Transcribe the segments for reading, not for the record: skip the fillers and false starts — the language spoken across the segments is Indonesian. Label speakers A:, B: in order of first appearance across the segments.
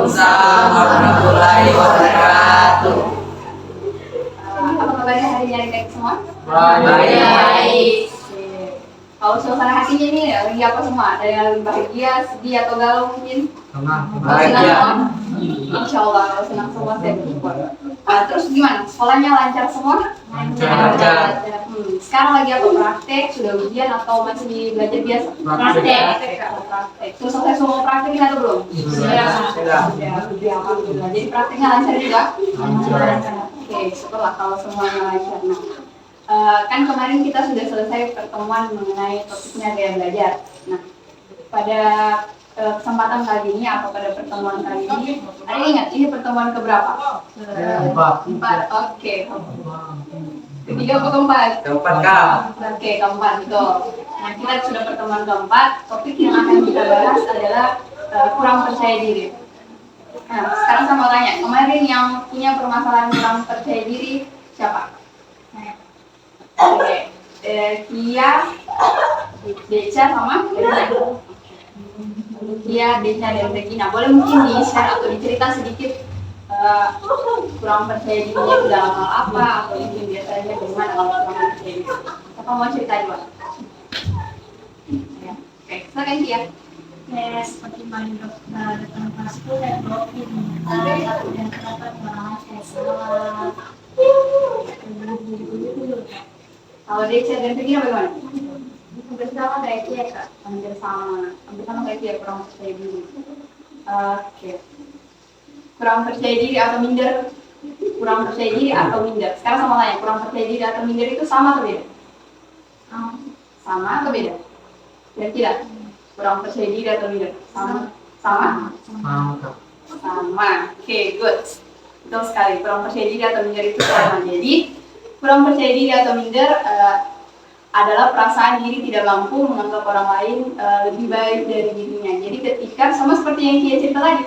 A: Waalaikumsalam warahmatullahi wabarakatuh.
B: Apa kabarnya hari ini adik-adik semua?
A: Baik.
B: Kalau suasana hatinya nih lagi apa semua? Ada yang lagi bahagia, sedih atau galau mungkin?
A: Bahagia.
B: Insya Allah kalau senang semua saya bersyukur. Terus gimana? Sekolahnya lancar semua?
A: Lancar.
B: Sekarang lagi apa? Praktek? Sudah ujian atau masih belajar biasa? Praktek. Terus selesai semua prakteknya atau belum?
A: Sudah.
B: Alhamdulillah. Jadi prakteknya lancar juga?
A: Lancar.
B: Oke, syukurlah kalau semuanya lancar. Kan kemarin kita sudah selesai pertemuan mengenai topiknya gaya belajar. Nah, pada kesempatan kali ini atau pada pertemuan kali ini, ada yang ingat ini pertemuan keberapa? Empat. Oke. Ketiga atau keempat?
A: Keempat, Kak.
B: Oke, keempat itu. Nah, kita sudah pertemuan keempat. Topik yang akan kita bahas adalah kurang percaya diri. Nah, sekarang saya mau tanya, kemarin yang punya permasalahan kurang percaya diri siapa? Oke, Kia, Deca sama Kia, Deca dan Regina. Boleh mungkin di-share atau dicerita sedikit kurang percaya dirinya itu dalam hal apa atau mungkin biasanya bagaimana kalau kurang percaya diri? Apa mau cerita juga? Ya. Oke, silakan Kia.
C: Seperti main datang kelasku dan blocking dan kenapa orang saya salah.
B: Kalau Deca dan Regina bagaimana?
C: Hampir sama kayak dia kak.
B: Hampir sama kayak Kia, kurang percaya diri. Oke. Kurang percaya diri atau minder? Kurang percaya diri atau minder? Sekarang sama tanya, kurang percaya diri atau minder itu sama atau beda? Sama atau beda? Kira-kira kurang percaya diri atau minder? Sama? Sama. Oke, good. Betul sekali. Kurang percaya diri atau minder itu sama. Jadi kurang percaya diri atau minder adalah perasaan diri tidak mampu menganggap orang lain lebih baik dari dirinya. Jadi ketika sama seperti yang Kia cerita tadi,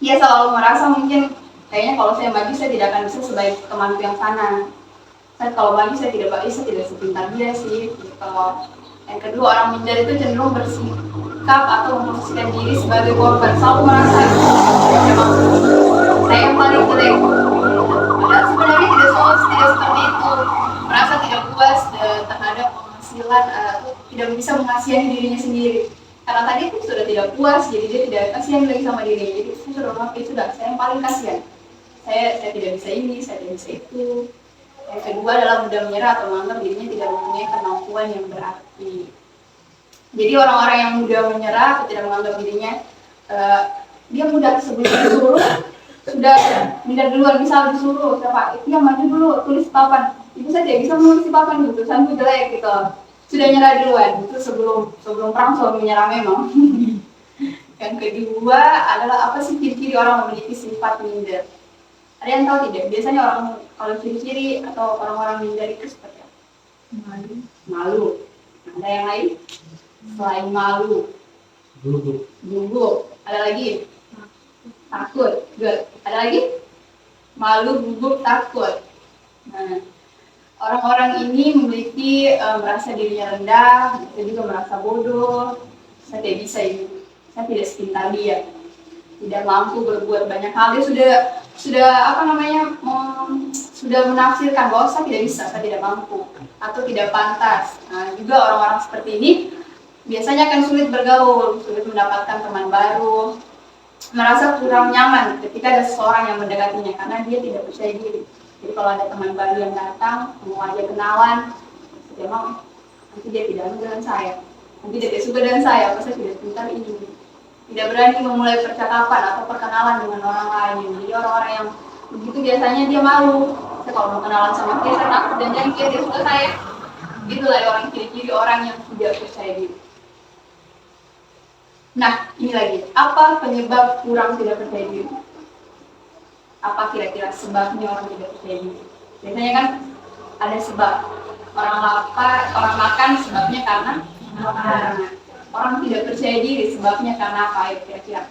B: Kia selalu merasa mungkin kayaknya kalau saya maju saya tidak akan bisa sebaik temanku yang sana. Saya kalau maju saya tidak sepintar dia sih. Kalau yang kedua, orang minder itu cenderung bersikap atau memposisikan diri sebagai korban. Selalu merasa memang saya yang paling jelek. Padahal sebenarnya tidak seperti itu. Merasa tidak puas terhadap penghasilan atau tidak bisa mengasihani dirinya sendiri. Karena tadi itu sudah tidak puas, jadi dia tidak kasihan lagi sama dirinya. Jadi saya sudah mengakui sudah, saya yang paling kasihan. Saya tidak bisa ini, saya tidak bisa itu. Yang kedua adalah mudah menyerah atau menganggap dirinya tidak mempunyai kemampuan yang berarti. Jadi orang-orang yang mudah menyerah atau tidak menganggap dirinya, dia mudah sebelum disuruh sudah minder duluan. Misal disuruh, siapa? Itu yang maju dulu, tulis papan. Ibu saya tidak bisa menulis di papan, gitu. Tulisanku jelek gitu. Sudah nyerah duluan. Itu sebelum perang selalu menyerah memang. Yang kedua adalah apa sih ciri-ciri orang memiliki sifat minder? Ada yang tahu tidak? Biasanya orang kalau ciri-ciri atau orang-orang minder itu seperti apa? Malu. Ada yang lain? Selain malu, gugup. Ada lagi? Takut. Good. Ada lagi? Malu, gugup, takut. Nah, orang-orang ini memiliki merasa dirinya rendah, bisa juga merasa bodoh. Saya tidak bisa ini. Saya tidak sepintar dia. Tidak mampu berbuat banyak hal. Dia sudah sudah menafsirkan bahwa saya tidak bisa, saya tidak mampu atau tidak pantas. Nah, juga orang-orang seperti ini biasanya akan sulit bergaul, sulit mendapatkan teman baru, merasa kurang nyaman ketika ada seseorang yang mendekatinya karena dia tidak percaya diri. Jadi kalau ada teman baru yang datang, mau ajak kenalan, dia mau, nanti dia tidak mau dengan saya, nanti dia tidak suka dengan saya, apa saya tidak pintar ini. Tidak berani memulai percakapan atau perkenalan dengan orang lain. Jadi orang-orang yang begitu biasanya dia malu. Saya kalau mau kenalan sama dia, saya takut dan jangan dia suka saya. Itulah orang ciri-ciri orang yang tidak percaya diri. Nah, ini lagi. Apa penyebab kurang tidak percaya diri? Apa kira-kira sebabnya orang tidak percaya diri? Biasanya kan ada sebab. Orang lapar, orang makan sebabnya karena lapar. Orang tidak percaya diri sebabnya karena apa ya kira-kira?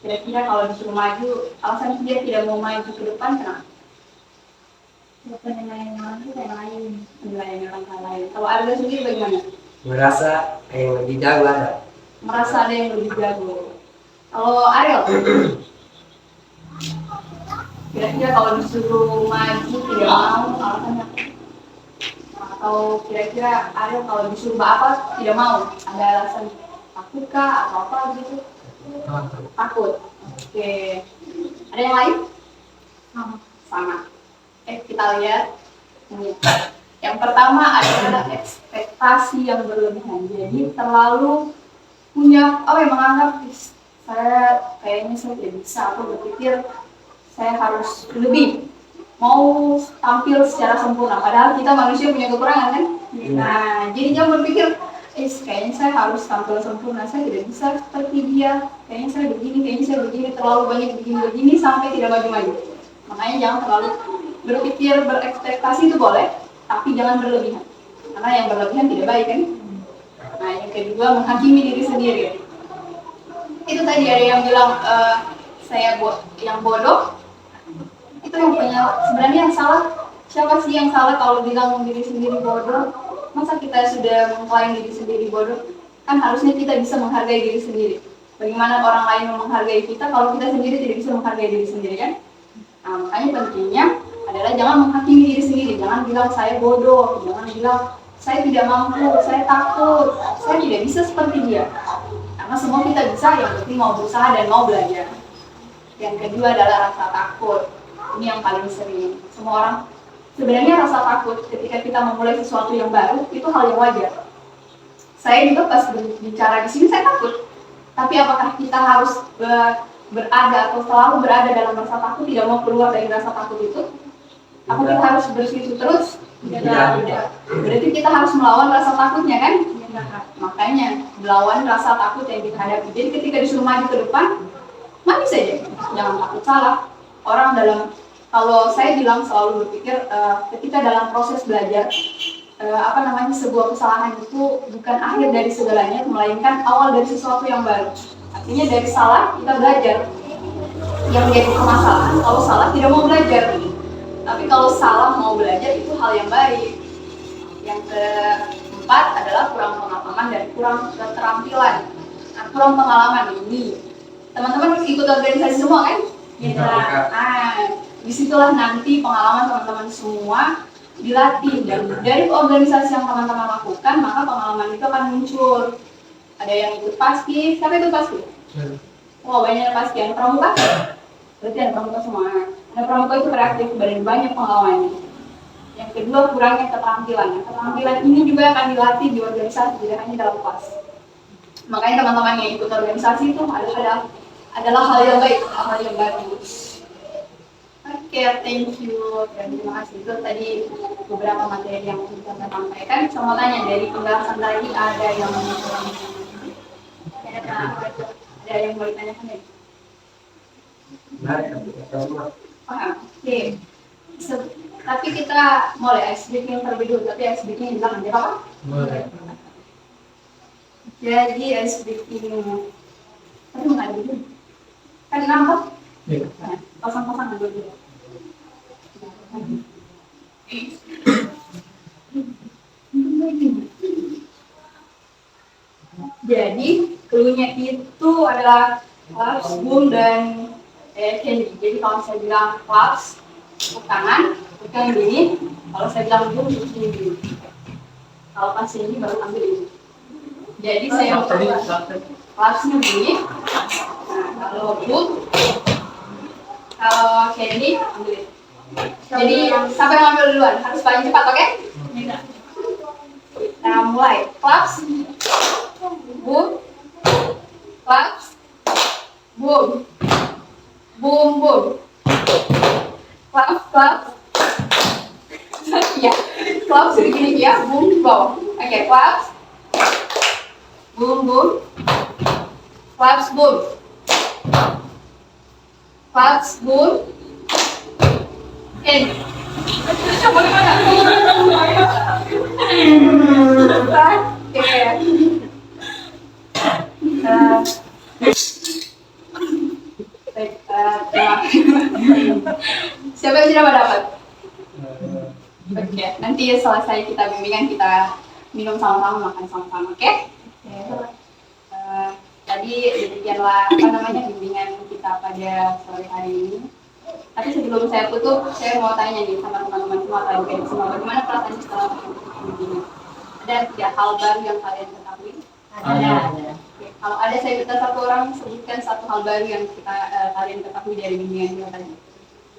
B: Kira-kira kalau disuruh maju, alasan dia tidak mau maju ke depan kenapa?
C: Penilaian orang itu yang lain.
B: Penilaian orang lain. Kalau Arga sendiri bagaimana?
A: Merasa yang lebih jago ada.
B: Merasa ada yang lebih jago. Kalau Ariel, kira-kira kalau disuruh maju tidak mau, alasannya apa? Atau kira-kira Ariel kalau disuruh apa tidak mau, ada alasan takut kah atau apa gitu? Takut. Oke. Ada yang lain? Sama. Kita lihat. Ini. Yang pertama adalah ekspektasi yang berlebihan. Jadi terlalu punya apa yang menganggap saya tidak bisa, aku berpikir saya harus lebih mau tampil secara sempurna. Padahal kita manusia punya kekurangan kan? Nah, jadi dia berpikir, kayaknya saya harus tampil sempurna, saya tidak bisa seperti dia. Kayaknya saya begini, terlalu banyak begini sampai tidak maju-maju. Makanya jangan terlalu berpikir, berekspektasi itu boleh, tapi jangan berlebihan. Karena yang berlebihan tidak baik kan? Nah, yang kedua menghakimi diri sendiri. Itu tadi ada yang bilang saya yang bodoh. Itu yang punya sebenarnya yang salah. Siapa sih yang salah kalau bilang diri sendiri bodoh? Masa kita sudah mengklaim diri sendiri bodoh? Kan harusnya kita bisa menghargai diri sendiri. Bagaimana orang lain menghargai kita kalau kita sendiri tidak bisa menghargai diri sendiri kan? Nah, makanya pentingnya adalah jangan menghakimi diri sendiri. Jangan bilang saya bodoh, jangan bilang saya tidak mampu, saya takut, saya tidak bisa seperti dia. Karena semua kita bisa, yang penting mau berusaha dan mau belajar. Yang kedua adalah rasa takut. Ini yang paling sering. Semua orang sebenarnya rasa takut ketika kita memulai sesuatu yang baru itu hal yang wajar. Saya juga pas bicara di sini saya takut. Tapi apakah kita harus berada atau selalu berada dalam rasa takut, tidak mau keluar dari rasa takut itu? Apa kita harus bersitu terus? Tidak. Berarti kita harus melawan rasa takutnya kan? Makanya melawan rasa takut yang kita hadapi. Jadi ketika disuruh maju ke depan, maju saja, jangan takut salah. Orang kalau saya bilang selalu berpikir ketika dalam proses belajar, sebuah kesalahan itu bukan akhir dari segalanya, melainkan awal dari sesuatu yang baru. Artinya dari salah kita belajar. Yang menjadi permasalahan kalau salah tidak mau belajar. Tapi kalau salah mau belajar itu hal yang baik. Yang keempat adalah kurang pengalaman dan kurang keterampilan. Nah, kurang pengalaman ini, teman-teman ikut organisasi semua kan? Disitulah nanti pengalaman teman-teman semua dilatih, dan dari organisasi yang teman-teman lakukan maka pengalaman itu akan muncul. Ada yang ikut paskib, siapa ikut paskib? Oh, banyak yang paskib. Yang pramuka? Berarti ada pramuka semua. Ada pramuka itu kreatif, banyak pengalamannya. Yang kedua, kurangnya keterampilan. Keterampilan ini juga akan dilatih di organisasi, tidak hanya dalam kelas. Makanya teman-teman yang ikut organisasi itu adalah hal yang baik, hal yang bagus. Oke, thank you dan terima kasih. Itu tadi beberapa materi yang kita sampaikan. Saya mau tanya, dari pembahasan tadi ada yang mau ditanyakan ya? Oke. Tapi kita mulai ice breaking terlebih dulu, tapi ice breaking di belakang, ya apa? Boleh. Jadi ice breaking tapi nggak ada dulu. Kan nampak? Iya. Pasang-pasang dulu. Jadi clue-nya itu adalah claps, boom, dan candy. Jadi kalau saya bilang claps, tepuk tangan, pegang ini. Kalau saya bilang boom, ini. Kalau pas ini baru ambil ini. Jadi saya clapsnya bunyi. Nah, kalau boom, kalau candy, ambil ini. Jadi siapa yang ambil duluan? Harus paling cepat, oke? Nah, mulai. Claps, boom, claps, boom, boom, boom, claps, claps. Ya, claps begini ya, boom, bawah. Oke, claps, boom, boom, claps, boom, claps, boom. Coba gimana? Siapa yang sudah dapat? Oke, nanti selesai kita bimbingan, kita minum sama-sama, makan sama-sama, oke? Tadi Jadi demikianlah apa namanya bimbingan kita pada sore hari ini. Tapi sebelum saya tutup, saya mau tanya nih sama teman-teman semua tadi semua, bagaimana perasaannya setelah mengikuti bimbingan? Ada tidak hal baru yang kalian ketahui?
C: Ada.
B: Oke, kalau ada saya minta satu orang sebutkan satu hal baru yang kalian ketahui dari bimbingan kita tadi.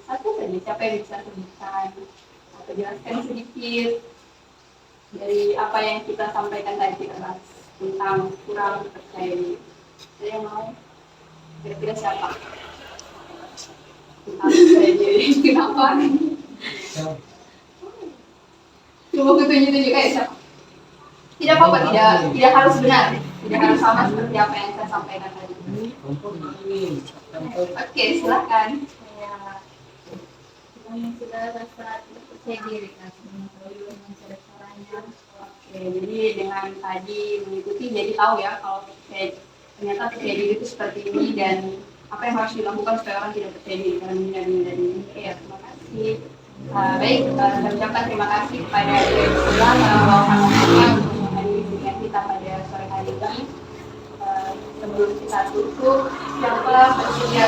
B: Satu saja, siapa yang bisa sebutkan atau jelaskan sedikit dari apa yang kita sampaikan tadi kita bahas tentang kurang percaya diri. Ada yang mau? Kira-kira siapa? Tentang percaya diri. Kenapa? Coba kutunjuk-tunjuk kayak siapa? Tidak apa-apa, tidak harus benar, tidak harus sama seperti apa yang saya sampaikan tadi. Oke, silakan.
C: Yang sudah rasa percaya diri kan, mengetahui cara caranya.
B: Oke, jadi dengan tadi mengikuti jadi tahu ya kalau ternyata percaya diri itu seperti ini dan apa yang harus dilakukan supaya orang tidak percaya diri karena menghindari ini. Oke, ya, terima kasih. Baik, saya ucapkan terima kasih kepada Ibu Sula meluangkan waktunya untuk menghadiri bimbingan kita pada sore hari ini. Sebelum kita tutup, siapa bersedia?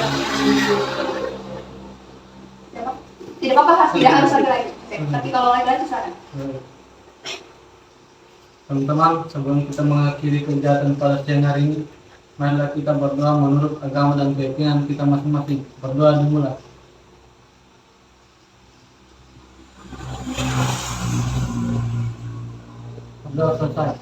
B: Siapa? Tidak apa-apa, tidak harus laki-laki. Oke, tapi kalau laki-laki silakan.
D: Teman-teman, sebelum kita mengakhiri kegiatan pada siang hari ini, marilah kita berdoa menurut agama dan keyakinan kita masing-masing. Berdoa dimulai. Berdoa selesai.